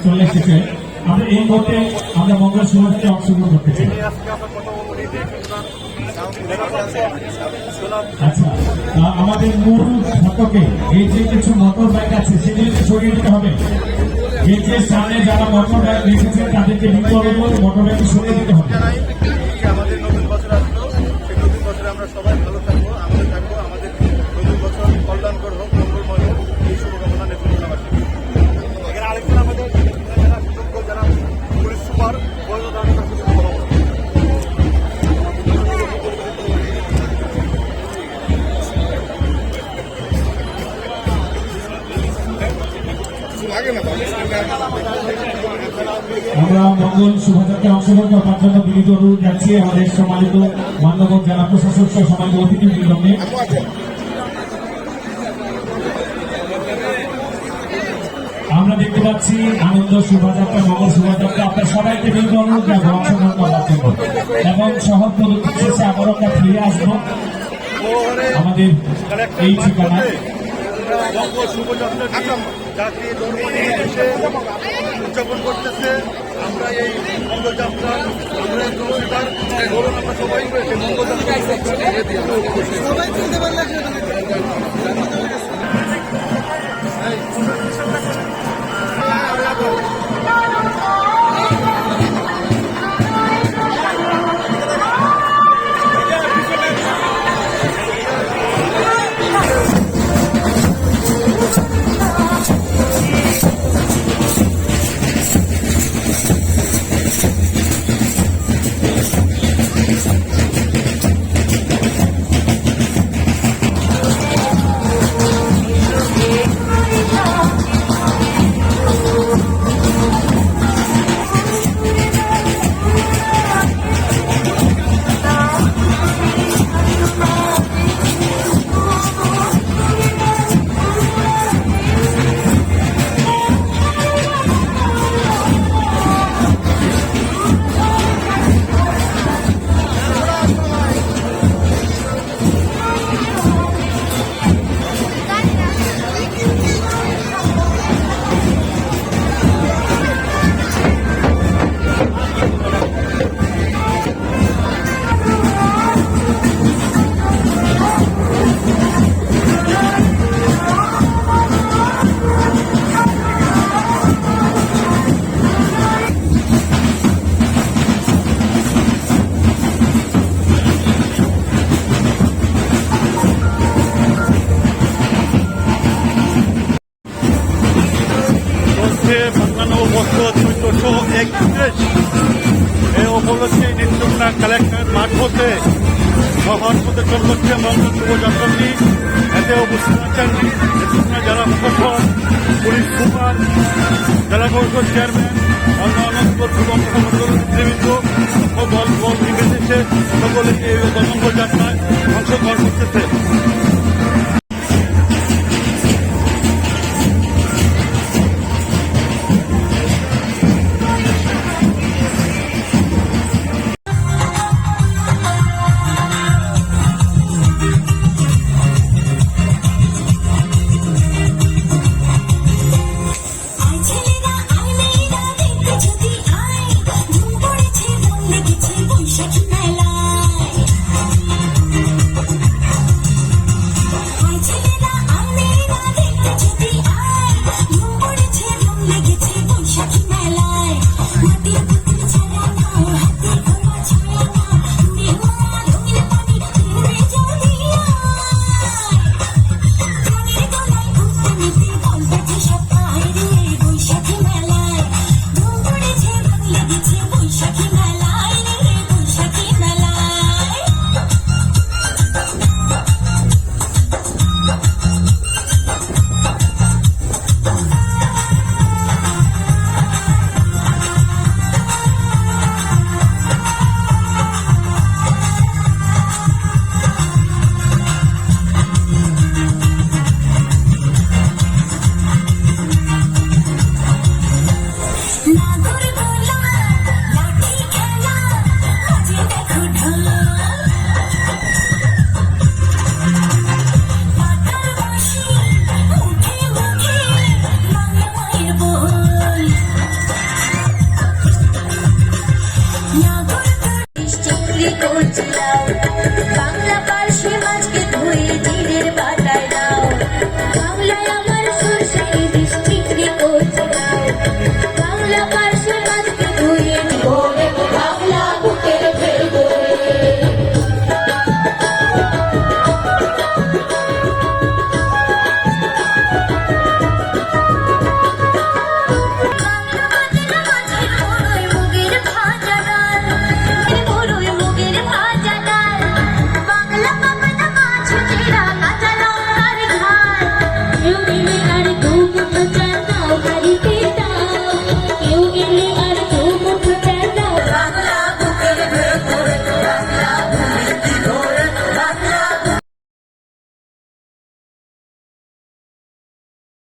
চলে এসেছে। আমরা এই মুহূর্তে আমরা মঙ্গল শোভাযাত্রায় অংশগ্রহণ করতে চাই। আচ্ছা, আমাদের মূল ফটকে এই যে কিছু মোটর বাইক আছে সেগুলিকে সরিয়ে দিতে হবে। এই যে সামনে যারা মোটর বাইক রেখেছেন তাদেরকে নিতে হবে, মোটর বাইক সরিয়ে দিতে হবে। আমাদের নতুন বছর আসলো, সেই নতুন বছরে আমরা সবাই ভালো থাকবো, আমাদের থাকবো, আমাদের নতুন বছর কল্যাণকর হোক, মঙ্গলময় হোক, এই শুভকামনা নেতৃত্ববাসী। এখানে আরেকজন আমাদের যারা সুযোগ্য, যারা পুলিশ সুপার আমরা মঙ্গল শোভাযাত্রায় অংশগ্রহণ করার জন্য বিনীত অনুরোধ যাচ্ছি আমাদের সম্মানিত মান্যবর জেলা প্রশাসক সহ সম্মানিত অতিথিবৃন্দকে। আমরা দেখতে পাচ্ছি আনন্দ শোভাযাত্রা, মঙ্গল শোভাযাত্রা। আপনার সবাইকে বিনীত অনুরোধ যাবো অংশগ্রহণ করার জন্য এবং শহর প্রদক্ষিণ শেষে আবারও আমরা ফিরে আসবো আমাদের এই ঠিকানায়। শুভযাত্রাটি জাতি ধর্ম নির্বিশেষে উদযাপন করতেছে। আমরা এই মঙ্গলযাত্রা আমরা ধরুন আমরা সবাই মঙ্গলযাত্রা কালেক্টর মাঠ হতে শহর হতে চল করছে মঙ্গল শোভাযাত্রাটি। এতে উপস্থিত আছেন জেলা প্রশাসক, পুলিশ সুপার, জেলা পরিষদ চেয়ারম্যান, অন্যান্য নেতৃবৃন্দ ও দল নির্বিশেষে সকলে এই মঙ্গল যাত্রায় অংশগ্রহণ করতেছে। আর দু মুঠো চাল দাও হাড়িতে